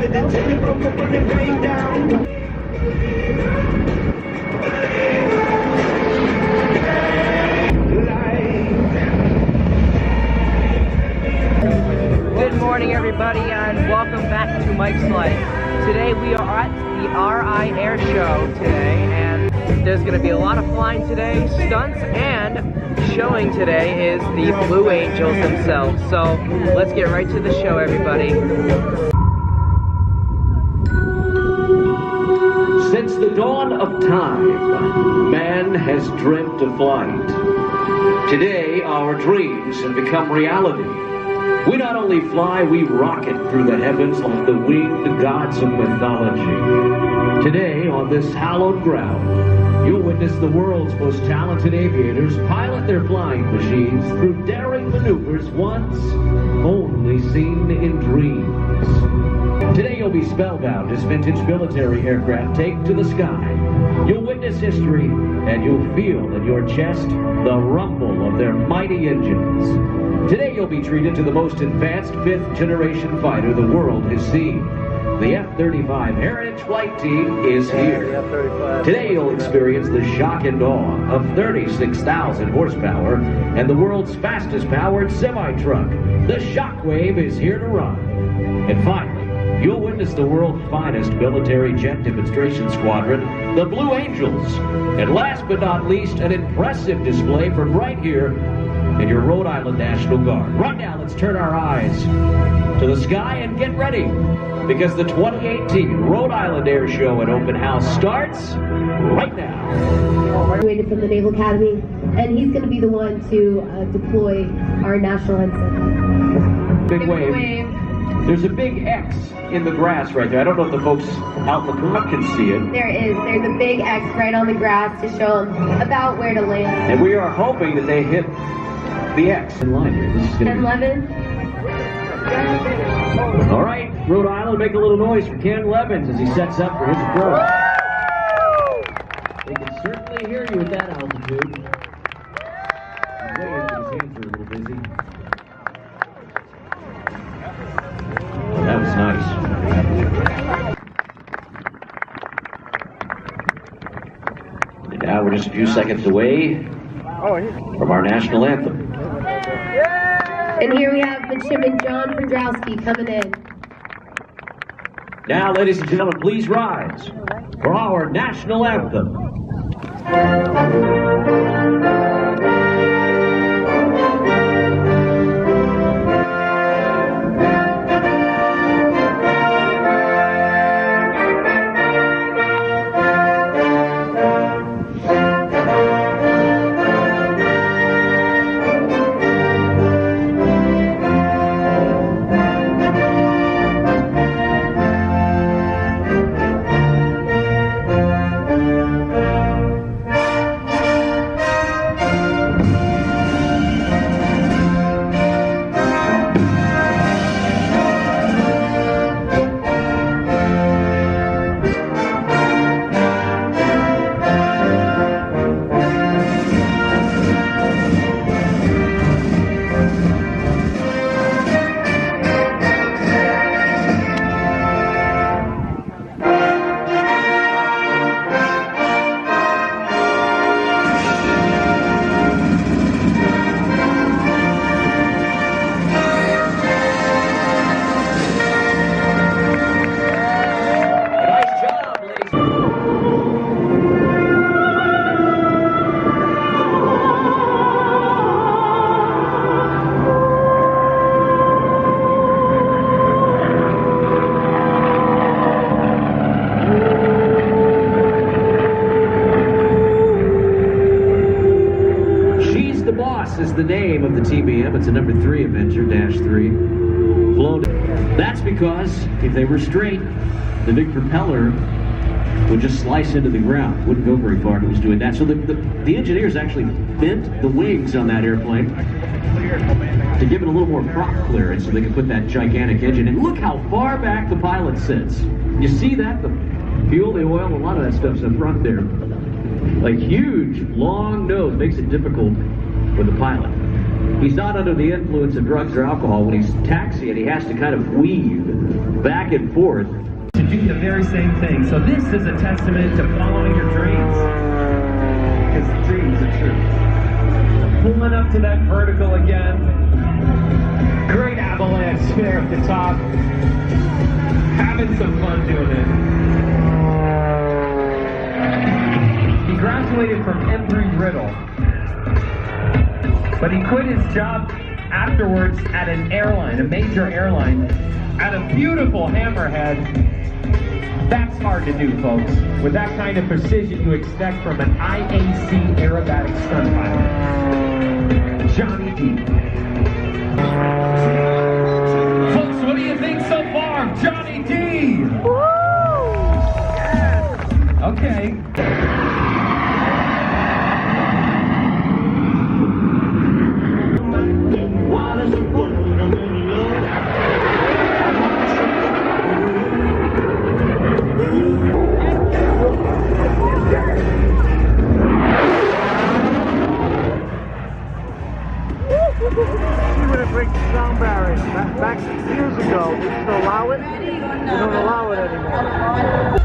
Good morning, everybody, and welcome back to Mike's Life. Today we are at the RI Air Show today, and there's going to be a lot of flying today, stunts, and showing today is the Blue Angels themselves. So let's get right to the show, everybody. Since the dawn of time, man has dreamt of flight. Today, our dreams have become reality. We not only fly, we rocket through the heavens like the winged gods of mythology. Today, on this hallowed ground, you'll witness the world's most talented aviators pilot their flying machines through daring maneuvers once only seen in dreams. Today, you'll be spellbound as vintage military aircraft take to the sky. You'll witness history, and you'll feel in your chest the rumble of their mighty engines. Today you'll be treated to the most advanced 5th generation fighter the world has seen. The F-35 Heritage Flight Team is here. Today you'll experience the shock and awe of 36,000 horsepower and the world's fastest powered semi-truck. The Shockwave is here to run. And finally, you'll witness the world's finest military jet demonstration squadron, the Blue Angels. And last but not least, an impressive display from right here in your Rhode Island National Guard. Right now, let's turn our eyes to the sky and get ready, because the 2018 Rhode Island Air Show and Open House starts right now. Graduated from the Naval Academy, and he's going to be the one to deploy our national ensign. Big wave. There's a big X in the grass right there. I don't know if the folks out in the front can see it. There is. There's a big X right on the grass to show them about where to land. And we are hoping that they hit the X in line here. This is going to be 10-11. all right, Rhode Island, make a little noise for Ken Levins as he sets up for his approach. They can certainly hear you at that altitude. His hands are a little busy. That was nice. And now we're just a few seconds away from our national anthem. And here we have Midshipman John Pendrowski coming in. Now, ladies and gentlemen, please rise for our national anthem. Is the name of the TBM. It's a number 3 Avenger -3. Flown. That's because if they were straight, the big propeller would just slice into the ground. Wouldn't go very far if it was doing that. So the engineers actually bent the wings on that airplane to give it a little more prop clearance so they could put that gigantic engine. And look how far back the pilot sits. You see that? The fuel, the oil, a lot of that stuff's up front there. Like huge, long nose makes it difficult for the pilot. He's not under the influence of drugs or alcohol. When he's taxiing, he has to kind of weave back and forth to do the very same thing. So this is a testament to following your dreams, because dreams are true. Pulling up to that vertical again. Great avalanche there at the top. Having some fun doing it. He graduated from Embry-Riddle, but he quit his job afterwards at an airline, a major airline, at a beautiful Hammerhead. That's hard to do, folks. With that kind of precision you expect from an IAC aerobatic stunt pilot. Johnny D. Folks, what do you think so far of Johnny D? Woo! Yes. Okay. See when it breaks the sound barrier. Back 6 years ago, they used to allow it. They don't allow it anymore.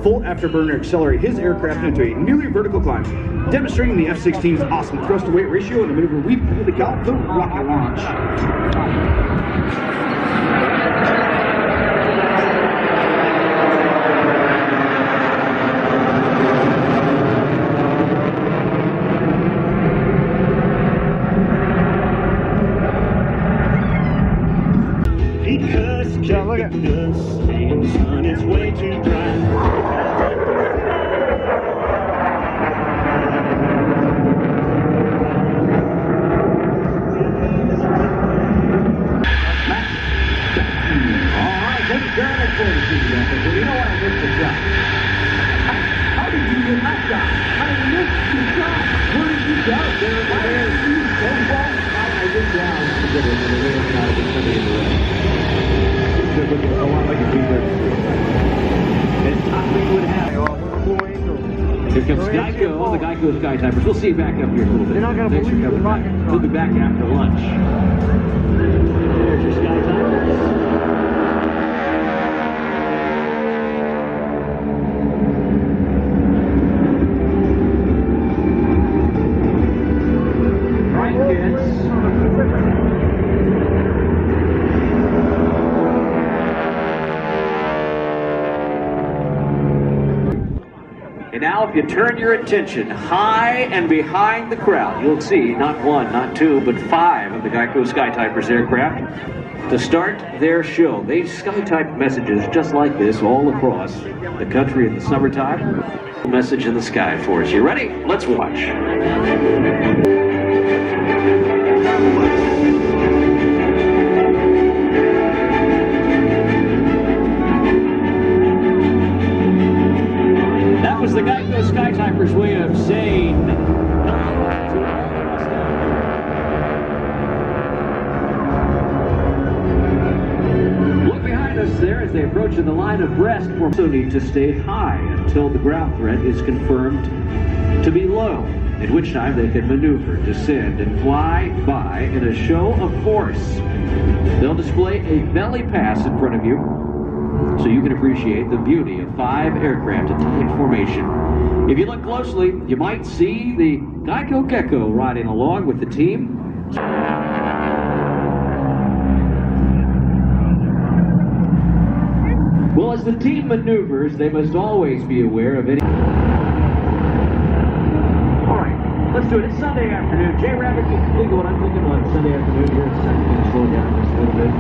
Full afterburner accelerate his aircraft into a nearly vertical climb, demonstrating the F-16's awesome thrust-to-weight ratio in a maneuver we publicly call the rocket launch. Yeah, look at it's way too dry. You know what? I missed the shot. How did you get that shot? I missed the shot. Where did you go? There. I went down to get it, and the way shot it was somebody in the way. They're looking a lot like a B-bird. And Tommy would have. Here comes Geico, the Geico Skytypers. We'll see you back up here a little bit. You're not going to Thanks for believe coming the back. rocket truck. We'll be back after lunch. There's your Skytypers. And now if you turn your attention high and behind the crowd, you'll see not one, not two, but 5 of the Geico Skytypers aircraft to start their show. They skytype messages just like this all across the country in the summertime. A message in the sky for us. You ready? Let's watch. That was the Geico Skytypers' way of saying look behind us there as they approach the line of rest. We also need to stay high until the ground threat is confirmed to be low, at which time they can maneuver, descend, and fly by in a show of force. They'll display a belly pass in front of you, so you can appreciate the beauty of 5 aircraft in tight formation. If you look closely, you might see the Geico Gecko riding along with the team. Well, as the team maneuvers, they must always be aware of any... All right, let's do it. It's Sunday afternoon. Jay Rabbit, you think of what I'm thinking on Sunday afternoon here. It's going to slow down just a little bit.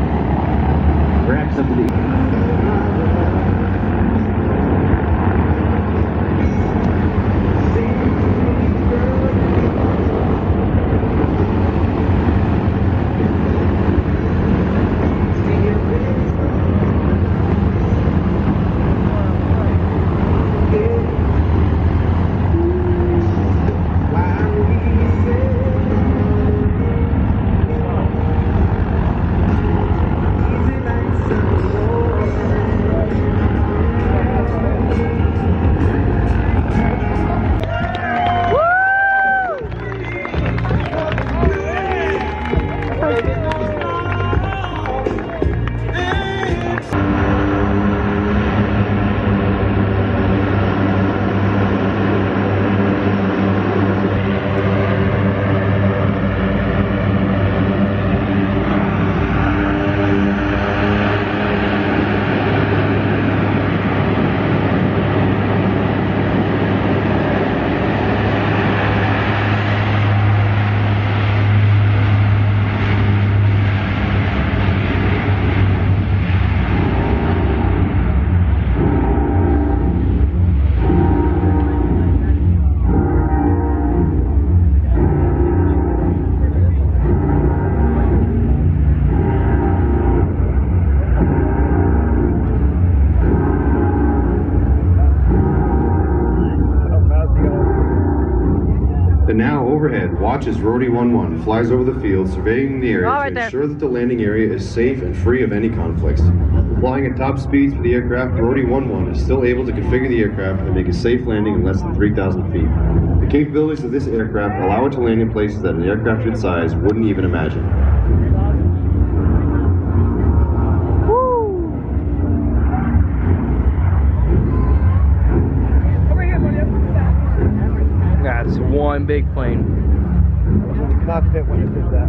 Grab some of these. overhead, watch as Rhode 11 flies over the field, surveying the area to ensure that the landing area is safe and free of any conflicts. Flying at top speeds for the aircraft, Rhode 11 is still able to configure the aircraft and make a safe landing in less than 3,000 feet. The capabilities of this aircraft allow it to land in places that an aircraft its size wouldn't even imagine. That's one big plane. Cockpit when it did that.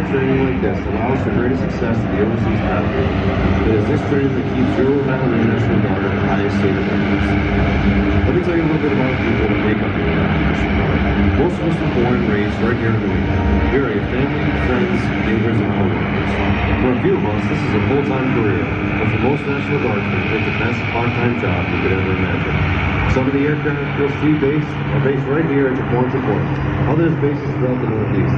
Training like this allows for greater success in the overseas pathway. It is this training that keeps your Rhode Island International Guard at the highest state of readiness. Let me tell you a little bit about the people that make up the Rhode Island National Guard. Most of us were born and raised right here in New England. Here are your family, friends, neighbors, and co-workers. For a few of us, this is a full-time career, but for most National Guardsmen, it's the best part-time job you could ever imagine. Some of the aircraft you'll see are based right here at your Quonset point. Others bases throughout the Northeast.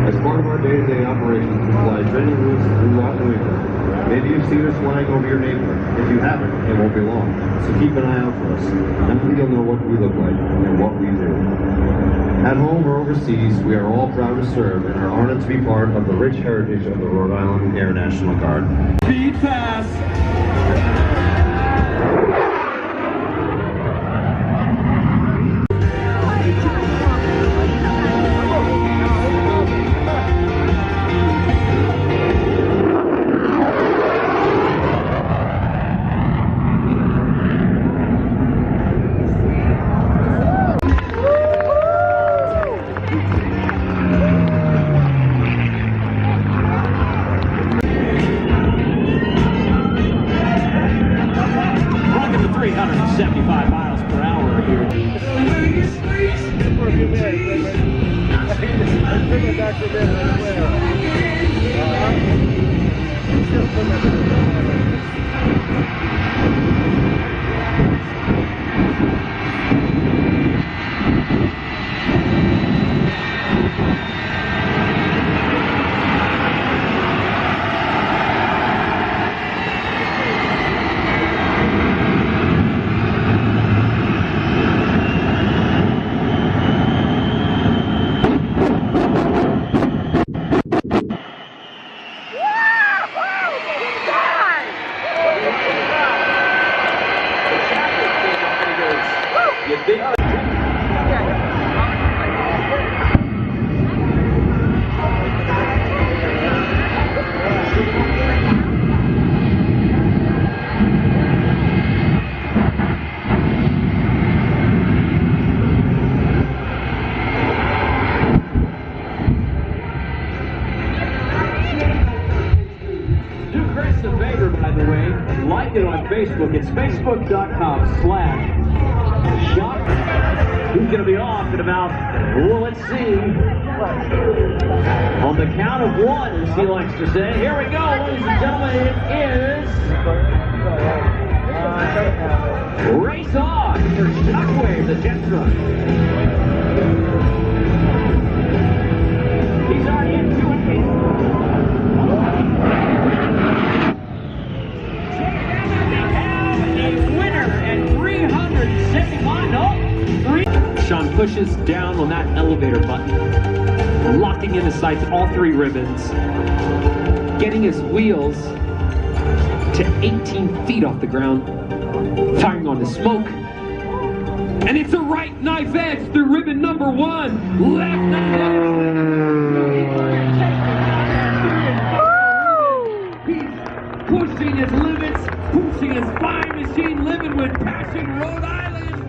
As part of our day-to-day operations, we fly training routes throughout New England. Maybe you've seen us flying over your neighborhood. If you haven't, it won't be long. So keep an eye out for us. Now you'll know what we look like and what we do. At home or overseas, we are all proud to serve and are honored to be part of the rich heritage of the Rhode Island Air National Guard. Speed fast. like it on Facebook. It's facebook.com/shop. Who's going to be off in about, well, let's see. On the count of one, as he likes to say. Here we go, ladies and gentlemen. It is Race On for Shockwave, the jet truck. He's already into it. A winner at 371. Sean pushes down on that elevator button, locking into sights all three ribbons, getting his wheels to 18 feet off the ground, firing on the smoke, and it's a right knife edge through ribbon number 1, left knife edge. He's pushing his limits, pushing his flying machine, living with passion, Rhode Island.